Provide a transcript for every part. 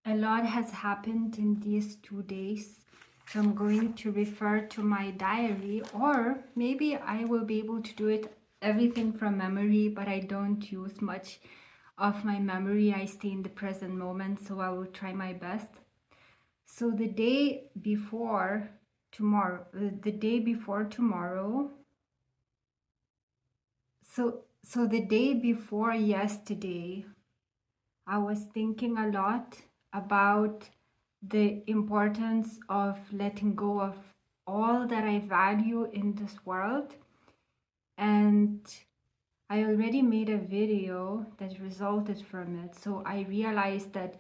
A lot has happened in these 2 days, so I'm going to refer to my diary, or maybe I will be able to do it everything from memory, but I don't use much of my memory. I stay in the present moment, so I will try my best. So the day before tomorrow, so the day before yesterday, I was thinking a lot about the importance of letting go of all that I value in this world. And I already made a video that resulted from it. So I realized that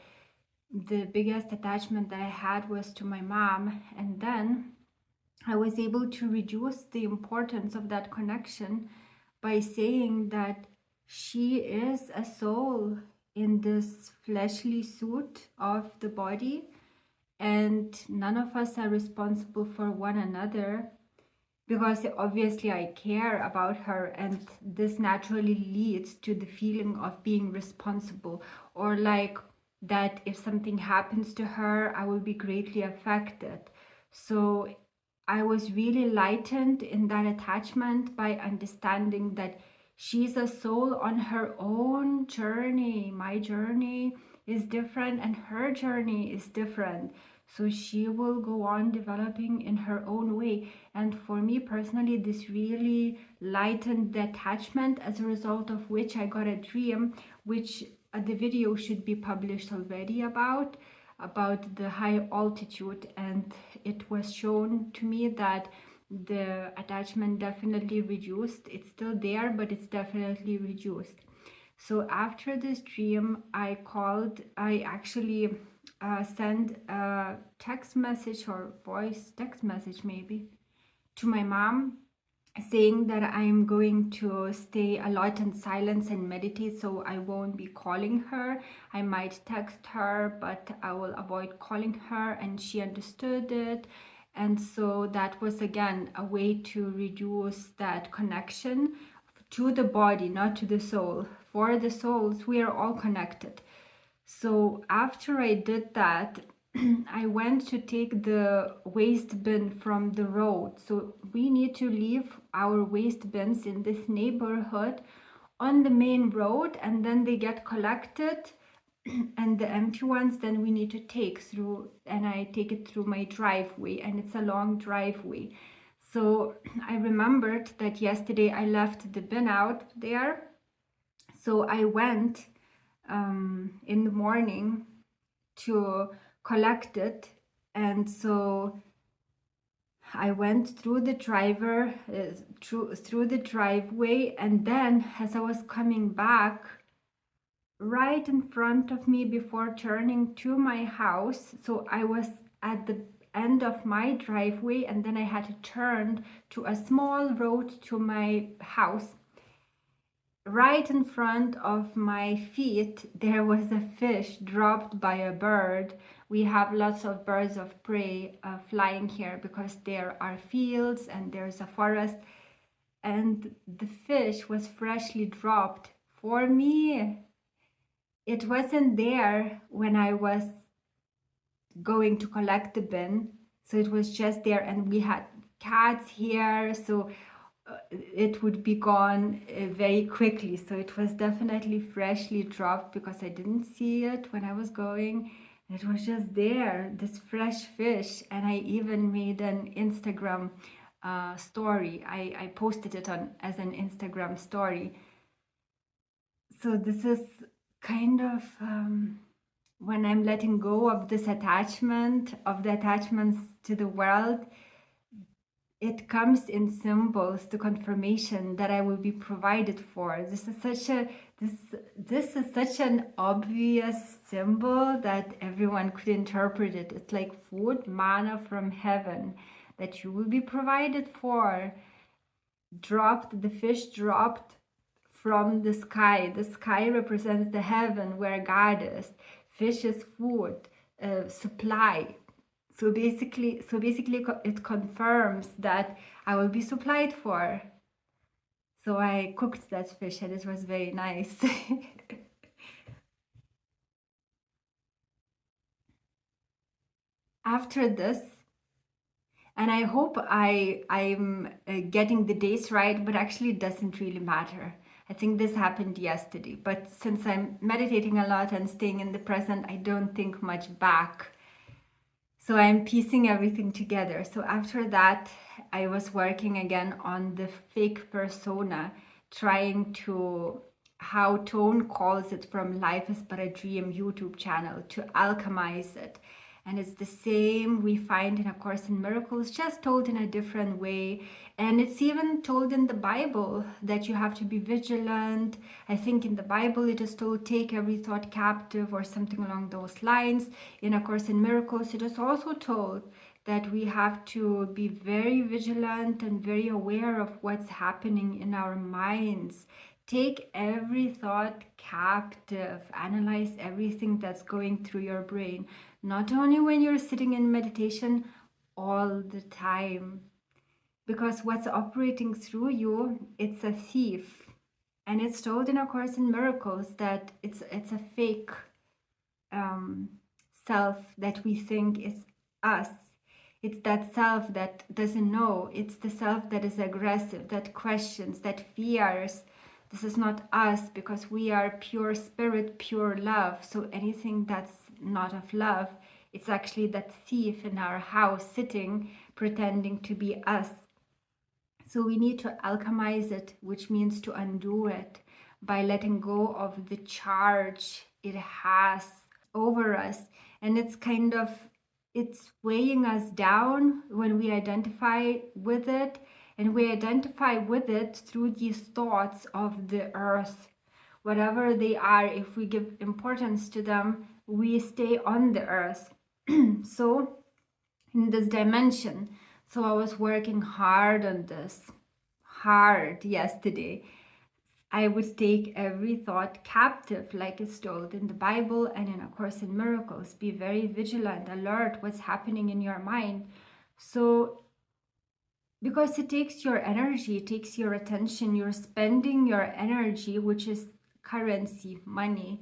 the biggest attachment that I had was to my mom. And then I was able to reduce the importance of that connection by saying that she is a soul in this fleshly suit of the body, and none of us are responsible for one another, because obviously I care about her, and this naturally leads to the feeling of being responsible, or like that if something happens to her, I will be greatly affected. So I was really lightened in that attachment by understanding that she's a soul on her own journey. My journey is different and her journey is different. So she will go on developing in her own way. And for me personally, this really lightened the attachment, as a result of which I got a dream, which the video should be published already about the high altitude, and it was shown to me that the attachment definitely reduced. It's still there, but it's definitely reduced. So after this dream, I actually sent a text message, or voice text message maybe, to my mom, saying that I'm going to stay a lot in silence and meditate, so I won't be calling her. I might text her, but I will avoid calling her, and she understood it. And so that was again a way to reduce that connection to the body, not to the soul. For the souls, we are all connected. So after I did that, I went to take the waste bin from the road. So we need to leave our waste bins in this neighborhood on the main road, and then they get collected. And the empty ones then we need to take through, and I take it through my driveway, and it's a long driveway. So I remembered that yesterday I left the bin out there. So I went in the morning to collect it. And so I went through the through the driveway, and then as I was coming back, right in front of me before turning to my house, so I was at the end of my driveway, and then I had to turn to a small road to my house. Right in front of my feet, there was a fish dropped by a bird. We have lots of birds of prey flying here because there are fields and there's a forest. And the fish was freshly dropped for me. It wasn't there when I was going to collect the bin. So it was just there, and we had cats here. So it would be gone very quickly. So it was definitely freshly dropped because I didn't see it when I was going. It was just there, this fresh fish. And I even made an Instagram story. I posted it on as an Instagram story. So this is kind of when I'm letting go of this attachment, of the attachments to the world, it comes in symbols, the confirmation that I will be provided for. This is such an obvious symbol that everyone could interpret it. It's like food, manna from heaven, that you will be provided for. The fish dropped from the sky. The sky represents the heaven where God is. Fish is food, supply. So basically it confirms that I will be supplied for. So I cooked that fish, and it was very nice. after this, and I hope I'm getting the days right, but actually it doesn't really matter. I think this happened yesterday, but since I'm meditating a lot and staying in the present, I don't think much back. So I'm piecing everything together. So after that, I was working again on the fake persona, trying to, how Tone calls it, from Life is But a Dream YouTube channel, to alchemize it. And it's the same we find in A Course in Miracles, just told in a different way. And it's even told in the Bible that you have to be vigilant. I think in the Bible it is told, take every thought captive, or something along those lines. In A Course in Miracles, it is also told that we have to be very vigilant and very aware of what's happening in our minds. Take every thought captive. Analyze everything that's going through your brain, not only when you're sitting in meditation, all the time. Because what's operating through you, it's a thief. And it's told in A Course in Miracles that it's a fake um, self that we think is us. It's that self that doesn't know. It's the self that is aggressive, that questions, that fears. This is not us, because we are pure spirit, pure love. So anything that's not of love, it's actually that thief in our house sitting, pretending to be us. So we need to alchemize it, which means to undo it by letting go of the charge it has over us. And it's kind of, it's weighing us down when we identify with it. And we identify with it through these thoughts of the earth. Whatever they are, if we give importance to them, we stay on the earth. So in this dimension, so I was working hard on this, hard yesterday. I would take every thought captive, like it's told in the Bible and in A Course in Miracles. Be very vigilant, alert what's happening in your mind. So, because it takes your energy, it takes your attention, you're spending your energy, which is currency, money,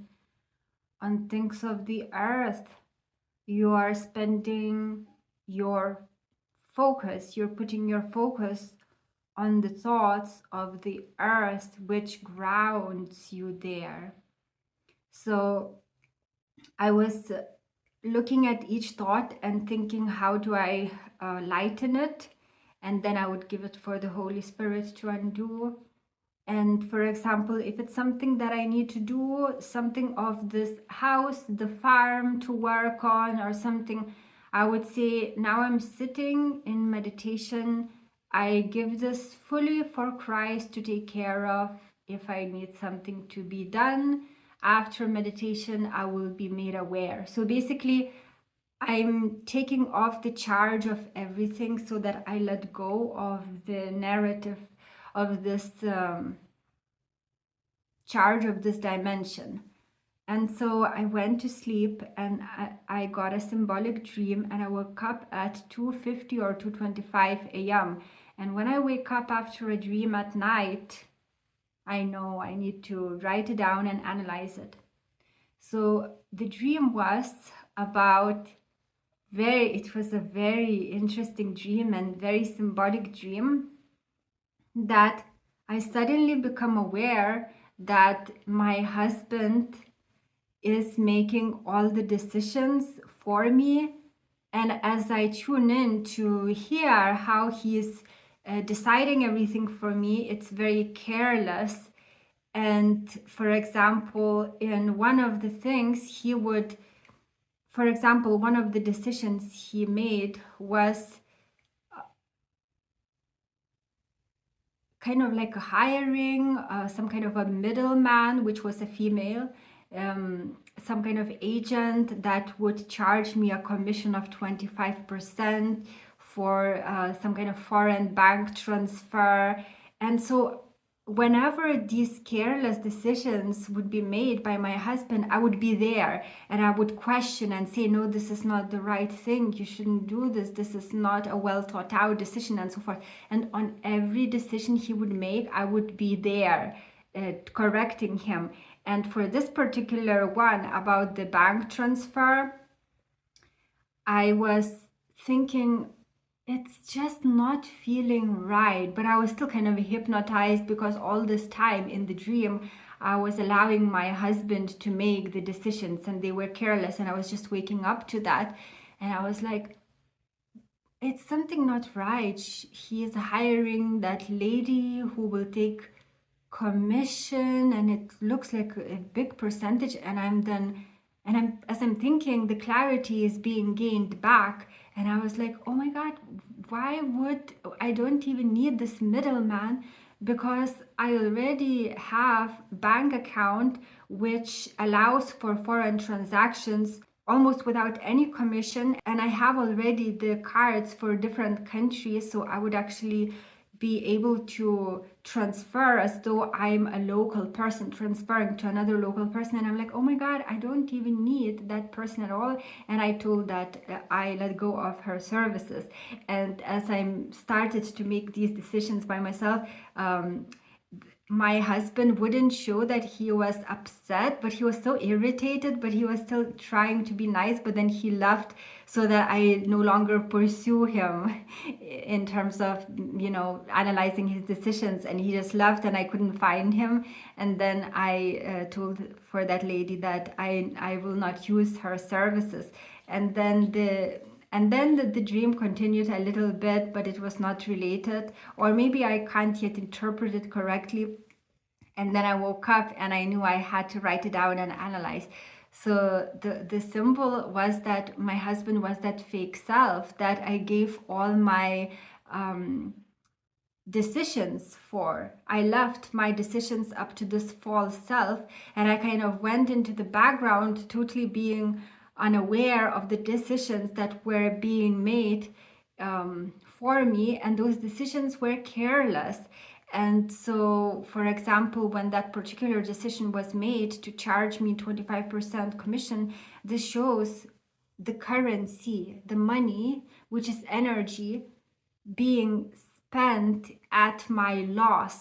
on things of the earth. You are spending your focus, you're putting your focus on the thoughts of the earth, which grounds you there. So I was looking at each thought and thinking, how do I lighten it? And then I would give it for the Holy Spirit to undo. And for example, if it's something that I need to do, something of this house, the farm to work on, or something, I would say, now I'm sitting in meditation. I give this fully for Christ to take care of. If I need something to be done after meditation, I will be made aware. So basically, I'm taking off the charge of everything so that I let go of the narrative of this charge of this dimension. And so I went to sleep, and I got a symbolic dream, and I woke up at 2:50 or 2:25 a.m. And when I wake up after a dream at night, I know I need to write it down and analyze it. So the dream was about it was a very interesting dream and very symbolic dream, that I suddenly become aware that my husband is making all the decisions for me. And as I tune in to hear how he's deciding everything for me, it's very careless. And for example, in one of the things he would, for example, one of the decisions he made was kind of like hiring some kind of a middleman, which was a female, some kind of agent that would charge me a commission of 25% for some kind of foreign bank transfer. And so whenever these careless decisions would be made by my husband, I would be there and I would question and say, no, this is not the right thing. You shouldn't do this. This is not a well thought out decision, and so forth. And on every decision he would make, I would be there correcting him. And for this particular one about the bank transfer, I was thinking it's just not feeling right, but I was still kind of hypnotized because all this time in the dream I was allowing my husband to make the decisions and they were careless, and I was just waking up to that, and I was like, it's something not right. He is hiring that lady who will take commission, and it looks like a big percentage, and I'm then, and I'm, as I'm thinking, the clarity is being gained back, and I was like, oh my god, why would I don't even need this middleman, because I already have bank account which allows for foreign transactions almost without any commission, and I have already the cards for different countries, so I would actually be able to transfer as though I'm a local person transferring to another local person. And I'm like, oh my god, I don't even need that person at all. And I told that I let go of her services. And as I started to make these decisions by myself, my husband wouldn't show that he was upset, but he was so irritated, but he was still trying to be nice. But then he left so that I no longer pursue him in terms of, analyzing his decisions. And he just left and I couldn't find him. And then I told for that lady that I will not use her services. And then the dream continued a little bit, but it was not related, or maybe I can't yet interpret it correctly. And then I woke up and I knew I had to write it down and analyze. So the symbol was that my husband was that fake self that I gave all my decisions for. I left my decisions up to this false self, and I kind of went into the background, totally being unaware of the decisions that were being made for me, and those decisions were careless. And so, for example, when that particular decision was made to charge me 25% commission, this shows the currency, the money, which is energy, being spent at my loss.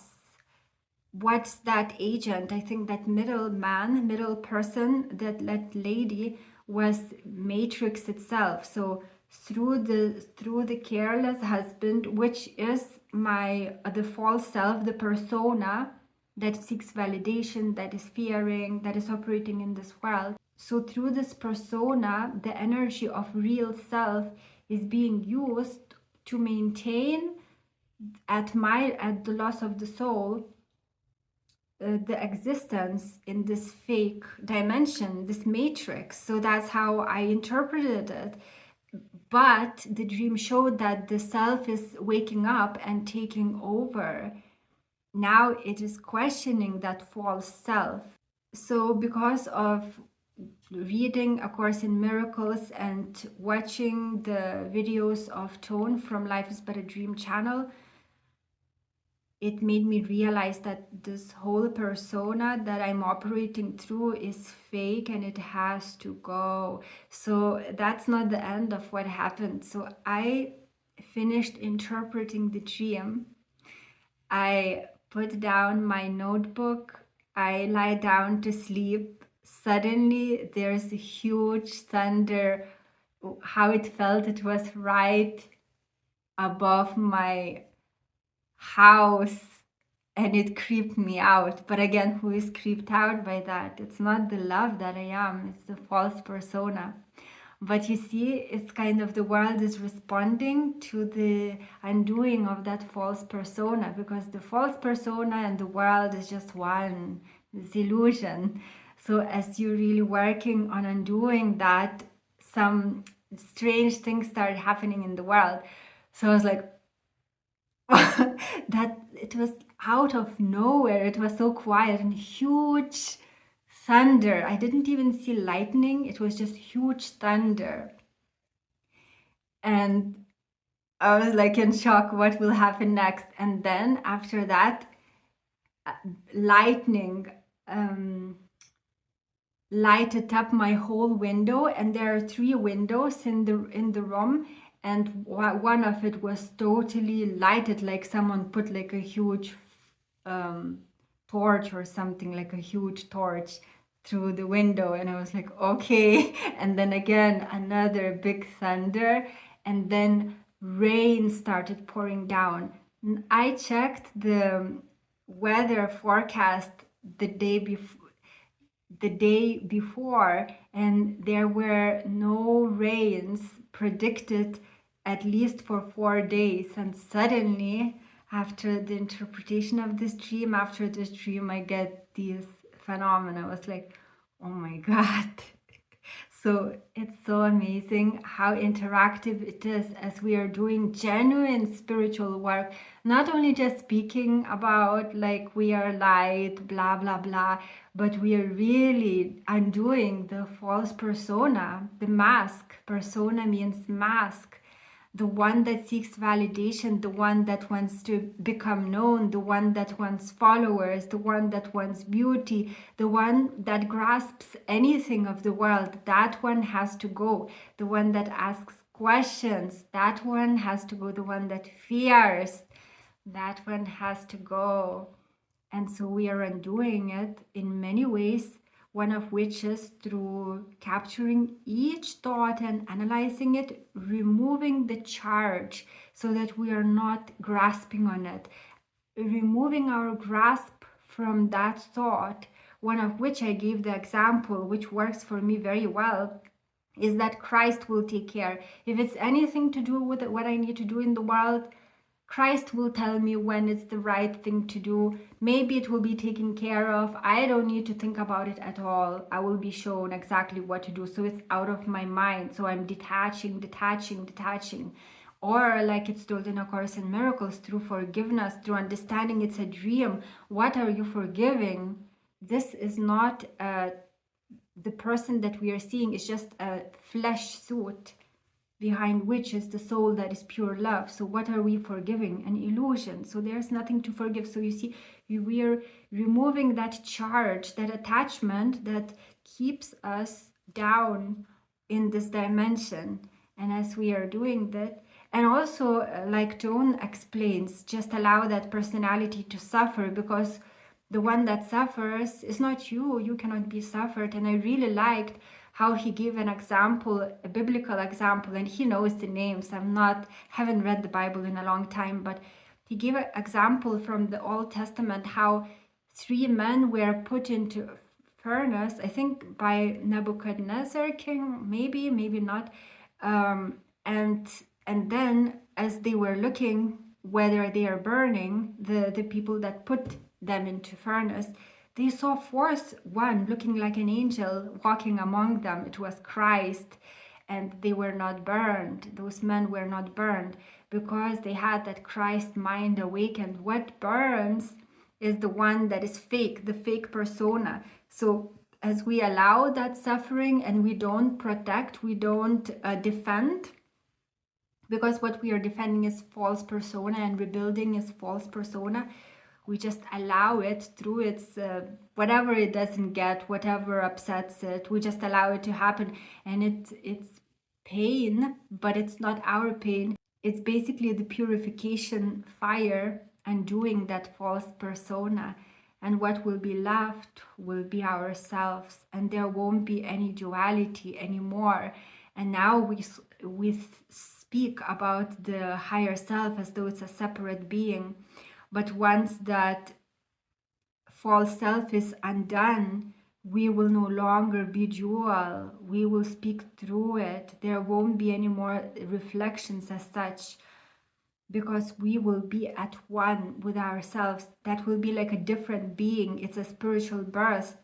What's that agent? I think that middle person, that lady was Matrix itself. So through the careless husband, which is the false self, the persona that seeks validation, that is fearing, that is operating in this world. So through this persona, the energy of real self is being used to maintain at the loss of the soul, the existence in this fake dimension, this matrix. So that's how I interpreted it. But the dream showed that the self is waking up and taking over. Now it is questioning that false self. So because of reading A Course in Miracles and watching the videos of Tone from Life is But a Dream channel, it made me realize that this whole persona that I'm operating through is fake and it has to go. So that's not the end of what happened. So I finished interpreting the dream. I put down my notebook. I lie down to sleep. Suddenly there's a huge thunder. How it felt, it was right above my house, and it creeped me out. But again, who is creeped out by that? It's not the love that I am, it's the false persona. But you see, it's kind of the world is responding to the undoing of that false persona, because the false persona and the world is just one, this illusion. So as you're really working on undoing that, some strange things start happening in the world. So I was like, that it was out of nowhere. It was so quiet and huge thunder. I didn't even see lightning. It was just huge thunder. And I was like in shock, what will happen next? And then after that, lightning lighted up my whole window, and there are 3 windows in the room, and one of it was totally lighted, like someone put like a huge torch or something, like a huge torch through the window, and I was like, okay. And then again another big thunder, and then rain started pouring down. I checked the weather forecast the day before, and there were no rains predicted at least for 4 days. And suddenly, after the interpretation of this dream, I get these phenomena. I was like, oh my God. So it's so amazing how interactive it is as we are doing genuine spiritual work, not only just speaking about like we are light, blah, blah, blah, but we are really undoing the false persona, the mask. Persona means mask, the one that seeks validation, the one that wants to become known, the one that wants followers, the one that wants beauty, the one that grasps anything of the world. That one has to go. The one that asks questions, that one has to go. The one that fears, that one has to go. And so we are undoing it in many ways, one of which is through capturing each thought and analyzing it, removing the charge so that we are not grasping on it, removing our grasp from that thought. One of which I gave the example, which works for me very well, is that Christ will take care. If it's anything to do with what I need to do in the world, Christ will tell me when it's the right thing to do. Maybe it will be taken care of. I don't need to think about it at all. I will be shown exactly what to do. So it's out of my mind. So I'm detaching. Or like it's told in A Course in Miracles, through forgiveness, through understanding it's a dream. What are you forgiving? This is not the person that we are seeing. Is just a flesh suit, behind which is the soul that is pure love. So what are we forgiving? An illusion. So there's nothing to forgive. So you see, we are removing that charge, that attachment that keeps us down in this dimension. And as we are doing that, and also like Joan explains, just allow that personality to suffer, because the one that suffers is not you. You cannot be suffered. And I really liked how he gave an example, a biblical example, and he knows the names. Haven't read the Bible in a long time, but he gave an example from the Old Testament how 3 men were put into furnace, I think by Nebuchadnezzar king, maybe not, and then as they were looking whether they are burning, the people that put them into furnace, they saw fourth one looking like an angel walking among them. It was Christ, and they were not burned. Those men were not burned because they had that Christ mind awakened. What burns is the one that is fake, the fake persona. So as we allow that suffering and we don't protect, we don't defend, because what we are defending is false persona and rebuilding is false persona. We just allow it through its whatever it doesn't get, whatever upsets it, we just allow it to happen. And it's pain, but it's not our pain. It's basically the purification fire and doing that false persona. And what will be left will be ourselves, and there won't be any duality anymore. And now we speak about the higher self as though it's a separate being. But once that false self is undone, we will no longer be dual. We will speak through it. There won't be any more reflections as such, because we will be at one with ourselves. That will be like a different being. It's a spiritual birth.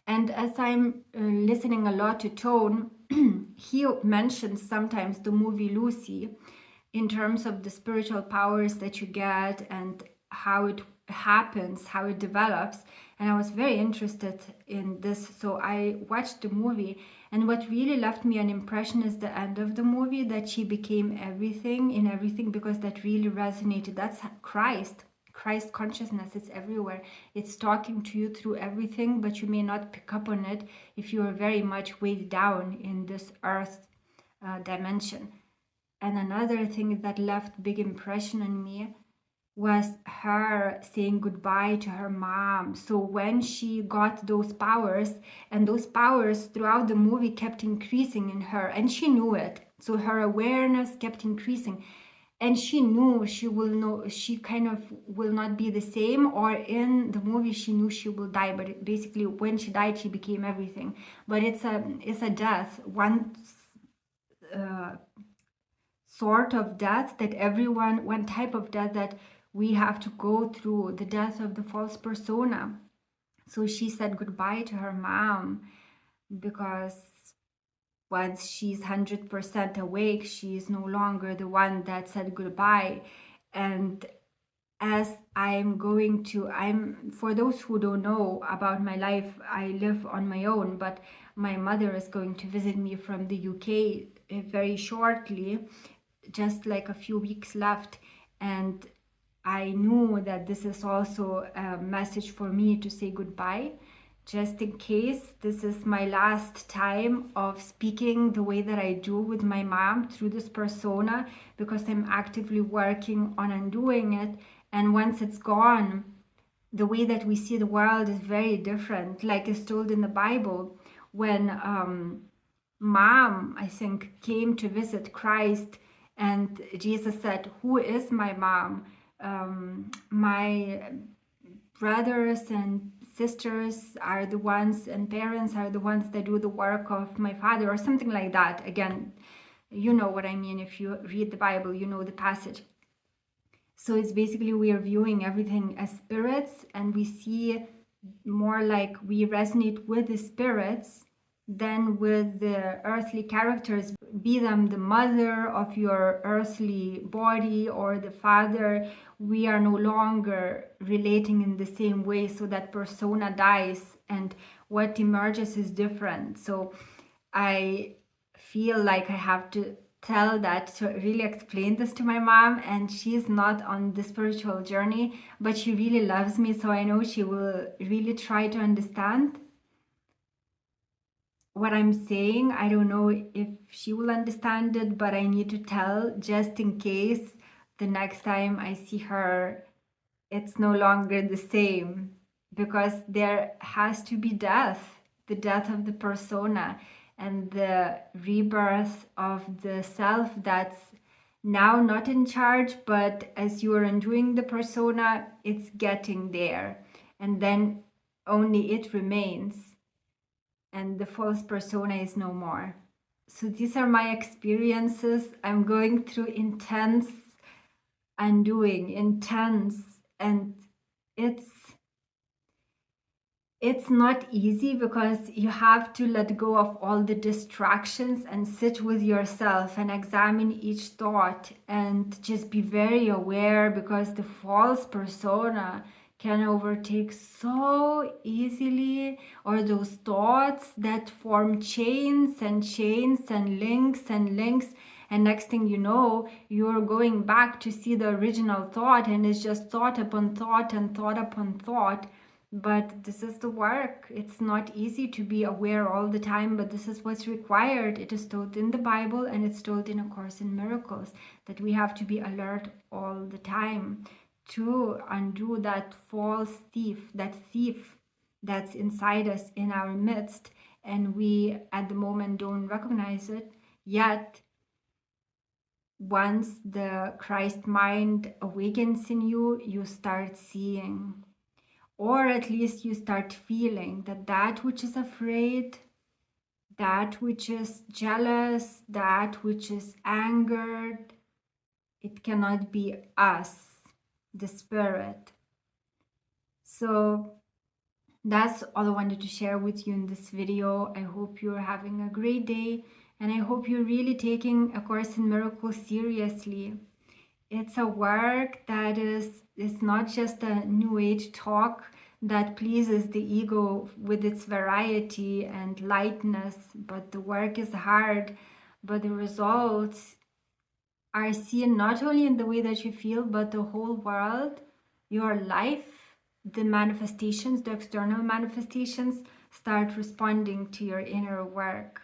And as I'm listening a lot to Tone, he mentions sometimes the movie Lucy, in terms of the spiritual powers that you get and how it happens, how it develops. And I was very interested in this, so I watched the movie, and what really left me an impression is the end of the movie, that she became everything in everything, because that really resonated. That's Christ consciousness. It's everywhere. It's talking to you through everything, but you may not pick up on it if you are very much weighed down in this earth dimension. And another thing that left big impression on me was her saying goodbye to her mom. So when she got those powers, and those powers throughout the movie kept increasing in her, and she knew it. So her awareness kept increasing, and she knew she will know, she kind of will not be the same, or in the movie she knew she will die, but basically when she died she became everything. But it's a death, one uh, sort of death that everyone, one type of death that we have to go through, the death of the false persona. So she said goodbye to her mom, because once she's 100% awake, she is no longer the one that said goodbye. And as I'm for those who don't know about my life, I live on my own, but my mother is going to visit me from the UK very shortly, just like a few weeks left. And I knew that this is also a message for me to say goodbye, just in case this is my last time of speaking the way that I do with my mom through this persona, because I'm actively working on undoing it. And once it's gone, the way that we see the world is very different, like is told in the Bible. When mom, I think, came to visit Christ, and Jesus said, "Who is my mom? My brothers and sisters are the ones, and parents are the ones that do the work of my father," or something like that. Again, you know what I mean. If you read the Bible, you know the passage. So it's basically we are viewing everything as spirits, and we see more like we resonate with the spirits than with the earthly characters, be them the mother of your earthly body or the father. We are no longer relating in the same way, so that persona dies and what emerges is different. So I feel like I have to tell that, to really explain this to my mom, and she's not on the spiritual journey, but she really loves me, so I know she will really try to understand what I'm saying. I don't know if she will understand it, but I need to tell just in case the next time I see her it's no longer the same, because there has to be death, the death of the persona, and the rebirth of the self that's now not in charge, but as you are undoing the persona, it's getting there, and then only it remains, and the false persona is no more. So these are my experiences. I'm going through intense undoing, intense, and it's not easy, because you have to let go of all the distractions and sit with yourself and examine each thought and just be very aware, because the false persona can overtake so easily, or those thoughts that form chains and chains and links, and next thing you know, you're going back to see the original thought, and it's just thought upon thought and thought upon thought. But this is the work. It's not easy to be aware all the time, but this is what's required. It is told in the Bible, and it's told in A Course in Miracles, that we have to be alert all the time to undo that false thief, that thief that's inside us, in our midst, and we at the moment don't recognize it yet. Once the Christ mind awakens in you, you start seeing, or at least you start feeling, that that which is afraid, that which is jealous, that which is angered, it cannot be us, the spirit. So that's all I wanted to share with you in this video. I hope you're having a great day, and I hope you're really taking A Course in Miracles seriously. It's a work that is not just a new age talk that pleases the ego with its variety and lightness, but the work is hard, but the results are seen not only in the way that you feel, but the whole world, your life, the manifestations, the external manifestations start responding to your inner work.